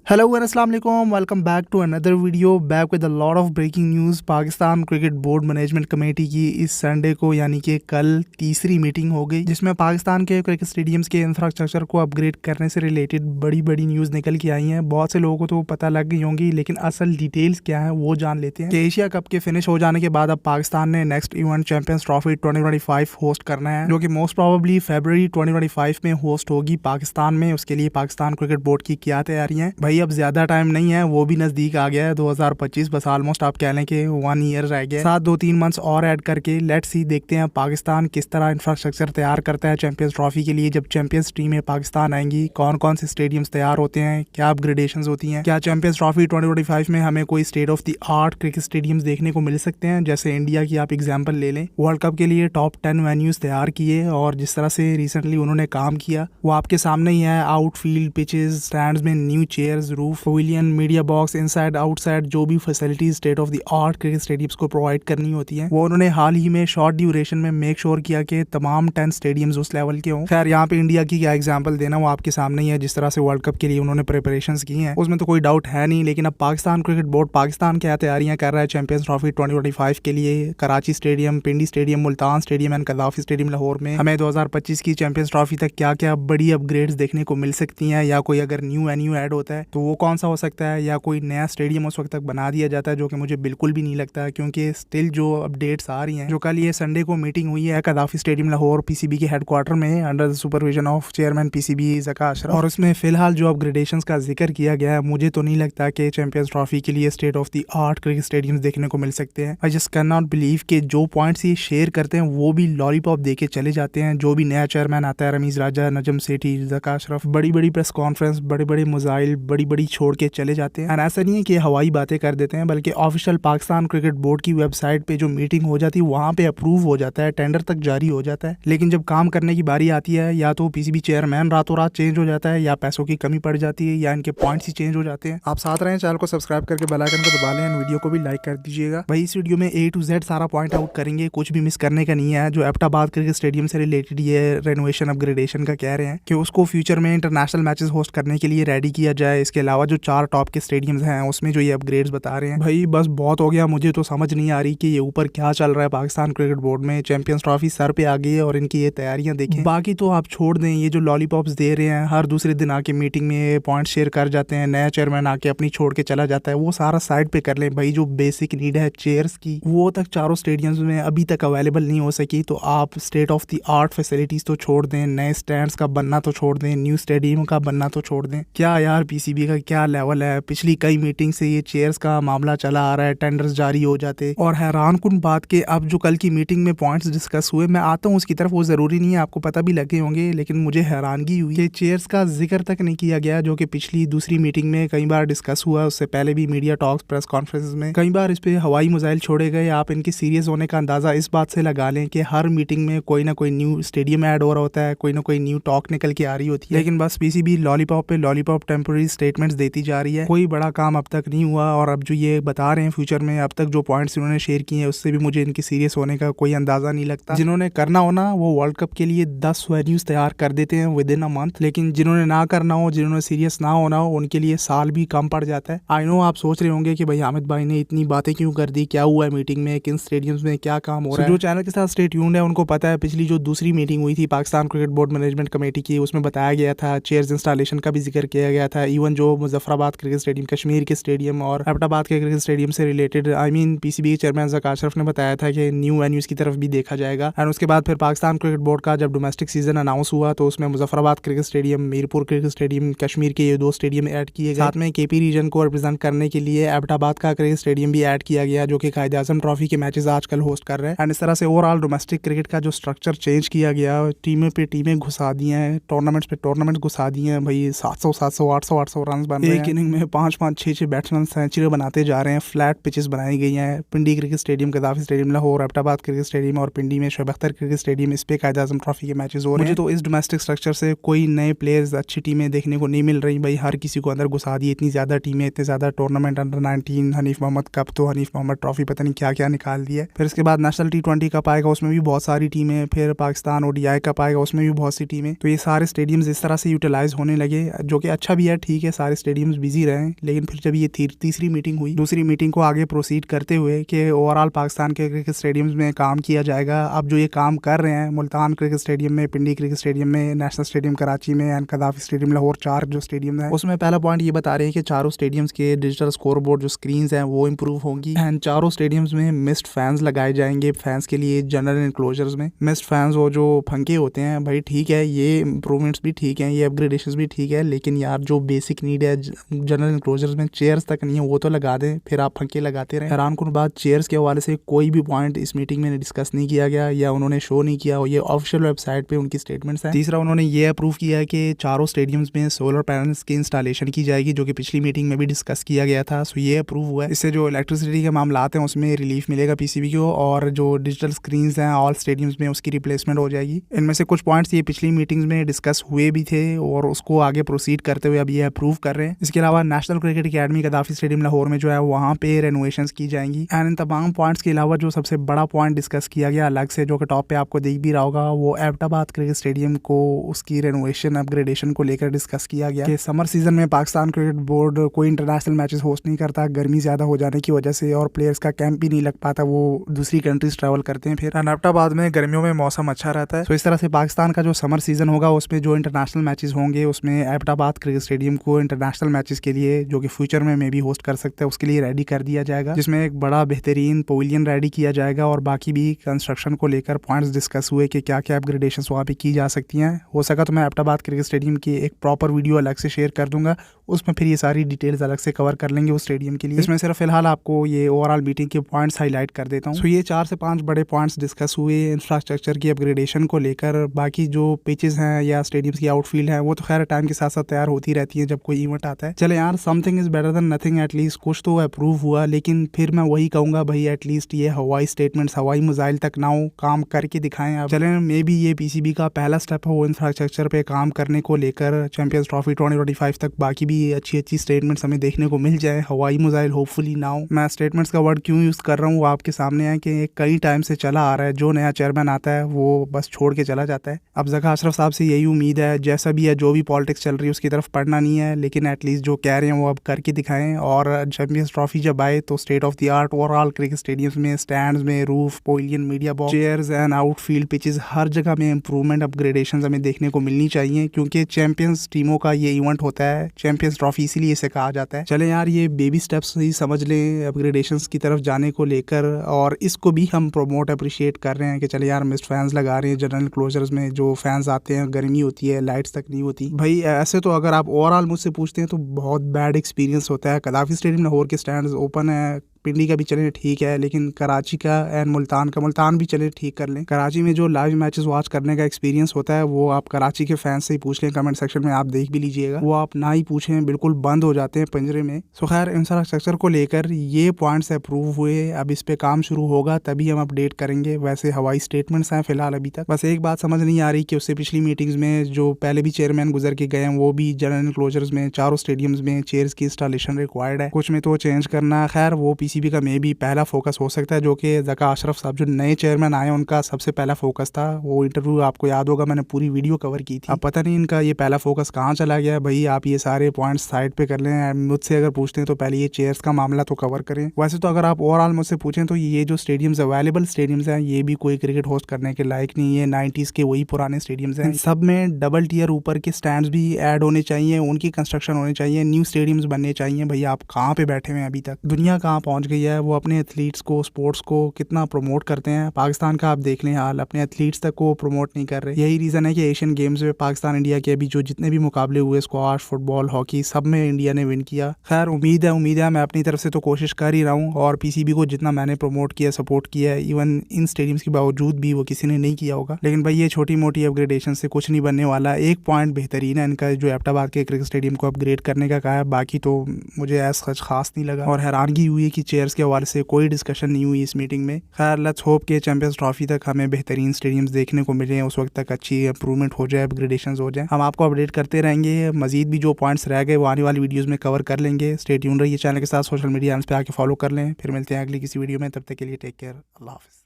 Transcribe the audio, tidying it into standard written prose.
Hello and अस्सलाम वालेकुम, welcome back to another video back with a lot of breaking news. Pakistan cricket board management committee की इस Sunday को यानी कि कल तीसरी मीटिंग हो गई, जिसमें पाकिस्तान के क्रिकेट स्टेडियम्स के इंफ्रास्ट्रक्चर को अपग्रेड करने से रिलेटेड बड़ी बड़ी न्यूज़ निकल के आई हैं। बहुत से लोगों को तो पता लग गई होंगी, लेकिन असल डिटेल्स क्या है वो जान लेते हैं। कि एशिया कप के फिनिश हो जाने के बाद अब पाकिस्तान ने next event champions trophy 2025 host करना है, जो कि मोस्ट प्रोबेबली फरवरी 2025 में होस्ट होगी पाकिस्तान में। उसके लिए पाकिस्तान क्रिकेट बोर्ड की क्या तैयारियां हैं? भाई अब ज्यादा टाइम नहीं है, वो भी नजदीक आ गया है 2025, बस ऑलमोस्ट आप कह लें कि 1 ईयर रह गया। साथ 2-3 मंथ्स और ऐड करके लेट्स सी, देखते हैं पाकिस्तान किस तरह इंफ्रास्ट्रक्चर तैयार करता है चैंपियंस ट्रॉफी के लिए। जब चैंपियंस टीमें पाकिस्तान आएंगी, कौन कौन से स्टेडियम्स तैयार होते हैं, क्या अपग्रेडेशंस होती हैं, क्या चैंपियंस ट्रॉफी 2025 में हमें कोई state of the art cricket stadiums देखने को मिल सकते हैं। जैसे इंडिया की आप एग्जाम्पल ले लें, वर्ल्ड कप के लिए टॉप 10 वेन्यूज तैयार किए और जिस तरह से रिसेंटली उन्होंने काम किया वो आपके सामने ही है। आउटफील्ड पिचेस, स्टैंड्स में new chairs, roof, pavilion, media box, inside outside जो भी facilities state of the art cricket stadiums को प्रोवाइड करनी होती है, वो उन्होंने हाल ही में शॉर्ट ड्यूरेशन में मेक श्योर किया कि तमाम 10 स्टेडियम्स उस लेवल के हों। खैर यहाँ पे इंडिया की क्या एग्जांपल देना, वो आपके सामने ही है। जिस तरह से वर्ल्ड कप के लिए उन्होंने प्रिपरेशंस की हैं उसमें तो कोई डाउट है नहीं। लेकिन अब पाकिस्तान क्रिकेट बोर्ड पाकिस्तान क्या तैयारियां कर रहा है चैंपियंस ट्रॉफी 2025 के लिए। Karachi stadium, Pindi stadium, Multan stadium and कदाफी stadium Lahore में हमें 2025 की चैंपियंस ट्रॉफी तक क्या क्या बड़ी अपग्रेड्स देखने को मिल सकती हैं, या कोई अगर न्यू वेन्यू ऐड होता है तो वो कौन सा हो सकता है, या कोई नया स्टेडियम उस वक्त तक बना दिया जाता है, जो कि मुझे बिल्कुल भी नहीं लगता है। क्योंकि स्टिल जो अपडेट्स आ रही हैं, जो कल ये संडे को मीटिंग हुई है कदाफी स्टेडियम लाहौर पीसीबी के हेडक्वार्टर में under the supervision of chairman PCB Zaka Ashraf, और उसमें फिलहाल जो अपग्रेडेशंस का जिक्र किया गया है, मुझे तो नहीं लगता कि चैंपियंस ट्रॉफी के लिए state of the art cricket stadiums देखने को मिल सकते हैं। I just can not believe कि जो पॉइंट्स ये शेयर करते हैं वो भी लॉलीपॉप दे के चले जाते हैं। जो भी नया चेयरमैन आता है, रमीज राजा, नजम सेठी, ज़का अशरफ, बड़ी बड़ी प्रेस कॉन्फ्रेंस, बड़े बड़े मुजाइल बड़ी बड़ी छोड़ के चले जाते हैं। ऐसा नहीं है कि हवाई बातें कर देते हैं, बल्कि ऑफिशियल पाकिस्तान क्रिकेट बोर्ड की वेबसाइट पे जो मीटिंग हो जाती है वहाँ पे अप्रूव हो जाता है, टेंडर तक जारी हो जाता है। लेकिन जब काम करने की बारी आती है, या तो पीसीबी चेयरमैन रातों रात चेंज हो जाता है, या पैसों की कमी पड़ जाती है, या इनके पॉइंट्स ही चेंज हो जाते हैं। आप साथ रहें, चैनल को सब्सक्राइब करके बेल आइकन को दबा लें, वीडियो को भी लाइक कर दीजिएगा। भाई इस वीडियो में A to Z सारा पॉइंट आउट करेंगे, कुछ भी मिस करने का नहीं है। जो एबटाबाद क्रिकेट स्टेडियम से रिलेटेड ये रेनोवेशन अपग्रेडेशन का कह रहे हैं कि उसको फ्यूचर में इंटरनेशनल मैचेस होस्ट करने के लिए रेडी किया जाए। इसके अलावा जो 4 टॉप के स्टेडियम्स हैं उसमें जो ये अपग्रेड्स बता रहे हैं, भाई बस बहुत हो गया। मुझे तो समझ नहीं आ रही कि ये ऊपर क्या चल रहा है पाकिस्तान क्रिकेट बोर्ड में। चैंपियंस ट्रॉफी सर पे आ गई है और इनकी ये तैयारियां देखें। बाकी तो आप छोड़ दें, ये जो लॉलीपॉप्स दे रहे हैं, हर दूसरे दिन आके मीटिंग में पॉइंट शेयर कर जाते हैं, नया चेयरमैन आके अपनी छोड़ के चला जाता है, वो सारा साइड पे कर लें। भाई जो बेसिक नीड है चेयर्स की, वो तक चारों स्टेडियम्स में अभी तक अवेलेबल नहीं हो सकी। तो आप state of the art facilities तो छोड़ दें, नए स्टैंड्स का बनना तो छोड़ दें, न्यू स्टेडियम का बनना तो छोड़ दें। क्या यार पीसीबी का क्या लेवल है। पिछली कई मीटिंग से ये चेयर्स का मामला चला आ रहा है, टेंडर्स जारी हो जाते। और हैरान कुन बात के अब जो कल की मीटिंग में पॉइंट्स डिस्कस हुए, मैं आता हूँ उसकी तरफ, वो जरूरी नहीं है आपको पता भी लगे होंगे, लेकिन मुझे हैरानगी हुई कि चेयर्स का जिक्र तक नहीं किया गया, जो कि पिछली दूसरी मीटिंग में कई बार डिस्कस हुआ। उससे पहले भी मीडिया टॉक्स, प्रेस कॉन्फ्रेंस में कई बार इस पे हवाई मुजाइल छोड़े गए। आप इनके सीरियस होने का अंदाजा इस बात से लगा लें कि हर मीटिंग में कोई ना कोई न्यू स्टेडियम ऐड हो रहा होता है, कोई ना कोई न्यू टॉक निकल के आ रही होती है। लेकिन बस पीसीबी लॉलीपॉप पे लॉलीपॉप टेम्पोररी स्टेटमेंट्स देती जा रही है, कोई बड़ा काम अब तक नहीं हुआ। और अब जो ये बता रहे हैं फ्यूचर में, अब तक जो पॉइंट्स इन्होंने शेयर किए हैं उससे भी मुझे इनके सीरियस होने का कोई अंदाजा नहीं लगता। जिन्होंने करना हो ना, वो वर्ल्ड कप के लिए 10 वेन्यूज तैयार कर देते हैं विद इन अ मंथ। लेकिन जिन्होंने ना करना हो, जिन्होंने सीरियस ना होना हो, उनके लिए साल भी कम पड़ जाता है। आई नो आप सोच रहे होंगे कि भाई हामिद भाई ने इतनी बातें क्यों कर दी, क्या हुआ है मीटिंग में, किन स्टेडियम्स में क्या काम हो रहा है। जो चैनल के साथ स्टे ट्यून्ड है उनको पता है, पिछली जो दूसरी मीटिंग हुई थी Pakistan cricket board management committee की, उसमें बताया गया था, चेयर्स इंस्टॉलेशन का भी जिक्र किया गया था। इवन जो मुजफ्फराबाद क्रिकेट स्टेडियम, कश्मीर के स्टेडियम और एबटाबाद के क्रिकेट स्टेडियम से रिलेटेड पीसीबी के चेयरमैन ज़का अशरफ ने बताया था कि न्यू वेन्यूज की तरफ भी देखा जाएगा। एंड उसके बाद फिर पाकिस्तान क्रिकेट बोर्ड का जब डोमेस्टिक सीजन अनाउंस हुआ तो उसमें Muzaffarabad cricket stadium, Mirpur cricket stadium, Kashmir के ये 2 स्टेडियम ऐड किए गए। साथ में केपी रीजन को रिप्रेजेंट करने के लिए एबटाबाद का क्रिकेट स्टेडियम भी ऐड किया गया, जो कि कायदे आजम ट्रॉफी के मैचेस आजकल होस्ट कर रहे हैं। एंड इस तरह से ओवरऑल डोमेस्टिक क्रिकेट का जो स्ट्रक्चर चेंज किया गया, टीमें पे टीमें घुसा दी हैं, टूर्नामेंट्स पे टूर्नामेंट घुसा दिए हैं। भाई 700 700 800 800 रन बन रहे हैं। एक इनिंग में 5-5 6-6 बैट्समैन सेंचुरी बनाते जा रहे हैं। फ्लैट पिचेस बनाई गई हैं। Pindi cricket stadium, Gaddafi stadium Lahore, Abbottabad cricket stadium और पिंडी में शोएब अख्तर क्रिकेट स्टेडियम, इस पे कायदे आजम ट्रॉफी के मैचेस हो रहे हैं। मुझे तो इस डोमेस्टिक स्ट्रक्चर से कोई नए प्लेयर्स, अच्छी टीमें देखने को नहीं मिल रही। भाई हर किसी को अंदर घुसा दिए, इतनी ज्यादा टीमें, इतने ज्यादा tournament, under 19 Hanif Mohammad cup, तो हनीफ मोहम्मद ट्रॉफी, पता नहीं क्या क्या निकाल दिया। फिर इसके बाद नेशनल T20 कप आएगा, उसमें भी बहुत सारी टीमें। फिर पाकिस्तान ODI कप आएगा, उसमें भी बहुत सी टीमें। तो ये सारे स्टेडियम्स इस तरह से यूटिलाइज होने लगे, जो कि अच्छा भी है, ठीक है, सारे स्टेडियम्स बिजी रहे, लेकिन फिर जब ये तीसरी मीटिंग हुई, दूसरी मीटिंग को आगे प्रोसीड करते हुए कि ओवरऑल पाकिस्तान के क्रिकेट स्टेडियम्स में काम किया जाएगा। अब जो ये काम कर रहे हैं मुल्तान क्रिकेट स्टेडियम में, पिंडी क्रिकेट स्टेडियम में, नेशनल स्टेडियम कराची में एंड कदाफी स्टेडियम लाहौर, 4 जो स्टेडियम है उसमें पहला पॉइंट ये बता रहे हैं कि चारों स्टेडियम्स के डिजिटल स्कोरबोर्ड जो स्क्रीन हैं वो इम्प्रूव होंगी एंड चारों स्टेडियम्स में मिस्ड फैंस लगाए जाएंगे फैंस के लिए जनरल इनक्लोजर्स में। मिस्ड फैंस वो जो पंखे होते हैं, भाई ठीक है, ये इंप्रूवमेंट्स भी ठीक है, ये अपग्रेडेशन भी ठीक है, लेकिन यार जो बेसिक नीड है जनरल इनक्लोजर्स में चेयर्स तक नहीं है, वो तो लगा दें, फिर आप पंखे लगाते रहे। हैरानकुन बात, चेयर्स के हवाले से कोई भी पॉइंट इस मीटिंग में डिस्कस नहीं किया गया या उन्होंने शो नहीं किया, ये ऑफिशियल वेबसाइट पे उनकी स्टेटमेंट्स हैं। तीसरा, उन्होंने ये अप्रूव किया है कि चारों स्टेडियम्स में सोलर पैनल्स की इंस्टॉलेशन की जाएगी, जो कि पिछली मीटिंग में भी डिस्कस किया गया था। सो ये अप्रूव हुआ है। इससे जो इलेक्ट्रिसिटी के मामलात हैं उसमें रिलीफ मिलेगा पीसीबी को, और जो डिजिटल स्क्रीन हैं ऑल स्टेडियम्स में उसकी रिप्लेसमेंट हो जाएगी। इनमें से कुछ पॉइंट्स ये पिछली मीटिंग्स में डिस्कस हुए भी थे और उसको आगे प्रोसीड करते हुए अब ये अप्रूव कर रहे हैं। इसके अलावा national cricket academy कदाफी stadium Lahore में जो है वहाँ पे रेनोवेशंस की जाएंगी। एंड इन तमाम पॉइंट्स के अलावा जो सबसे बड़ा पॉइंट डिस्कस किया गया अलग से, जो कि टॉप पे आपको देख भी रहा होगा, वो एबटाबाद क्रिकेट स्टेडियम को उसकी रेनोवेशन अपग्रेडेशन को लेकर डिस्कस किया गया कि समर सीजन में पाकिस्तान क्रिकेट बोर्ड कोई इंटरनेशनल मैचेस होस्ट नहीं करता, गर्मी ज्यादा हो जाने की वजह से, और प्लेयर्स का कैंप भी नहीं लग पाता, वो दूसरी कंट्रीज ट्रैवल करते हैं। फिर एबटाबाद में गर्मियों में मौसम अच्छा रहता है। तो इस तरह से पाकिस्तान का जो समर सीजन होगा उसमें जो इंटरनेशनल मैचेस होंगे उसमें एबटाबाद क्रिकेट स्टेडियम को इंटरनेशनल मैचेस के लिए, जो कि फ्यूचर में मे भी होस्ट कर सकते हैं, उसके लिए रेडी कर दिया जाएगा, जिसमें एक बड़ा बेहतरीन पवेलियन रेडी किया जाएगा और बाकी भी कंस्ट्रक्शन को लेकर पॉइंट्स डिस्कस हुए कि क्या क्या अपग्रेडेशंस वहाँ पे की जा सकती हैं। हो सका तो मैं एबटाबाद क्रिकेट स्टेडियम की एक प्रॉपर वीडियो अलग से शेयर कर दूंगा, उसमें फिर ये सारी डिटेल्स अलग से कवर कर लेंगे उस स्टेडियम के लिए। इसमें सिर्फ फिलहाल आपको ये ओवरऑल मीटिंग के पॉइंट्स हाईलाइट कर देता हूँ। तो ये 4 से 5 बड़े पॉइंट्स डिस्कस हुए इंफ्रास्ट्रक्चर की अपग्रेडेशन को लेकर। बाकी जो पिचेस हैं या स्टेडियम्स की आउटफील्ड है वो तो खैर टाइम के साथ साथ तैयार होती रहती है जब कोई इवेंट आता है। चले यार, something is better than nothing, at least कुछ तो अप्रूव हुआ। लेकिन फिर मैं वही कहूंगा भाई, एटलीस्ट ये हवाई स्टेटमेंट्स, हवाई मिसाइल तक ना हो, काम करके दिखाएं। अब चले, मे बी ये पीसीबी का पहला स्टेप हो इंफ्रास्ट्रक्चर पे काम करने को लेकर चैंपियंस ट्रॉफी 2025 तक। बाकी भी अच्छी अच्छी स्टेटमेंट्स हमें देखने को मिल जाए, हवाई मिसाइल होपफुली ना हो। मैं स्टेटमेंट्स का वर्ड क्यों यूज कर रहा हूँ वो आपके सामने है कि कई टाइम से चला आ रहा है, जो नया चेयरमैन आता है वो बस छोड़ के चला जाता है। अब ज़का अशरफ साहब से यही उम्मीद है, जैसा भी है, जो भी पॉलिटिक्स चल रही है उसकी तरफ पढ़ना नहीं है, लेकिन एटलीस्ट जो कह रहे हैं वो अब करके दिखाएं। और चैंपियंस ट्रॉफी जब आए तो state of the art overall cricket stadiums में, स्टैंड्स में, roof, pavilion, media box, chairs and outfield pitches, हर जगह में इंप्रूवमेंट, अपग्रेडेशन हमें देखने को मिलनी चाहिए, क्योंकि चैंपियंस टीमों का ये इवेंट होता है, चैंपियंस ट्रॉफी इसीलिए इसे कहा जाता है। चले यार, ये बेबी स्टेप्स ही समझ लें अपग्रेडेशन की तरफ जाने को लेकर, और इसको भी हम प्रमोट अप्रिशिएट कर रहे हैं कि चले यार मिस्ड फैंस लगा रहे हैं जनरल क्लोजर्स में, जो फैंस आते हैं, गर्मी होती है, लाइट्स तक नहीं होती। भाई ऐसे तो अगर आप ओवरऑल मुझसे पूछते हैं तो बहुत बैड एक्सपीरियंस होता है। कदाफी स्टेडियम लाहौर के स्टैंड्स ओपन है, पिंडी का भी चले ठीक है, लेकिन कराची का एंड मुल्तान भी चले ठीक कर लें। कराची में जो लाइव मैचेस वॉच करने का एक्सपीरियंस होता है वो आप कराची के फैंस से ही पूछ लें, कमेंट सेक्शन में आप देख भी लीजिएगा, वो आप ना ही पूछें, बिल्कुल बंद हो जाते हैं पिंजरे में। सो खैर, इंफ्रास्ट्रक्चर को लेकर ये पॉइंट्स अप्रूव हुए, अब इस पे काम शुरू होगा तभी हम अपडेट करेंगे। वैसे हवाई स्टेटमेंट्स हैं फिलहाल अभी तक। बस एक बात समझ नहीं आ रही कि उससे पिछली मीटिंग्स में जो पहले भी चेयरमैन गुजर के गए हैं वो भी जनरल क्लोजर्स में, चारों स्टेडियम्स में चेयर्स की इंस्टॉलेशन रिक्वायर्ड है, कुछ में तो चेंज करना। खैर, वो पीसीबी का मे भी पहला फोकस हो सकता है, जो कि ज़का अशरफ साहब जो नए चेयरमैन आए उनका सबसे पहला फोकस था। वो इंटरव्यू आपको याद होगा, मैंने पूरी वीडियो कवर की थी। अब पता नहीं इनका ये पहला फोकस कहाँ चला गया। भाई आप ये सारे पॉइंट्स साइड पे कर लें, मुझसे अगर पूछते हैं तो पहले ये चेयर्स का मामला तो कवर करें। वैसे तो अगर आप ओवरऑल मुझसे पूछें तो ये जो स्टेडियम्स अवेलेबल स्टेडियम्स हैं ये भी कोई क्रिकेट होस्ट करने के लायक नहीं है, 90s के वही पुराने स्टेडियम्स हैं। सब में डबल टियर ऊपर के स्टैंड्स भी ऐड होने चाहिए, उनकी कंस्ट्रक्शन होनी चाहिए, न्यू स्टेडियम्स बनने चाहिए। भैया आप कहाँ पे बैठे हुए हैं अभी तक, दुनिया कहाँ पहुँच गई है। वो अपने एथलीट्स को, स्पोर्ट्स को कितना प्रमोट करते हैं, पाकिस्तान का आप देख लें हाल, अपने एथलीट्स तक को प्रमोट नहीं कर रहे। यही रीज़न है कि एशियन गेम्स में पाकिस्तान इंडिया के अभी जो जितने भी मुकाबले हुए, स्क्वाश, फुटबॉल, हॉकी, सब में इंडिया ने विन किया। खैर उम्मीद है मैं अपनी तरफ से तो कोशिश कर ही रहा हूँ, और पीसीबी को जितना मैंने प्रमोट किया, सपोर्ट किया है, इवन इन स्टेडियम्स के बावजूद भी वो किसी ने नहीं किया होगा। लेकिन भाई ये छोटी मोटी अपग्रेडेशन से कुछ नहीं बनने वाला। एक पॉइंट बेहतरीन है इनका, जो एबटाबाद के क्रिकेट स्टेडियम को अपग्रेड करने का कहा है, बाकी तो मुझे ऐसा खास नहीं लगा। और हैरानगी हुई कि चेयर्स के हवाले से कोई डिस्कशन नहीं हुई इस मीटिंग में। खैर लेट्स होप के चैंपियंस ट्रॉफी तक हमें बेहतरीन स्टेडियम्स देखने को मिले, उस वक्त तक अच्छी इंप्रूवमेंट हो जाए, अपग्रेडेशंस हो जाए। हम आपको अपडेट करते रहेंगे। मजीद भी जो पॉइंट्स रह गए वो आने वाली वीडियोस में कवर कर लेंगे। स्टे ट्यून्ड रहिए चैनल के साथ, सोशल मीडिया पे आके फॉलो कर लें। फिर मिलते हैं अगली किसी वीडियो में, तब तक के लिए टेक केयर, अल्लाह हाफिज़।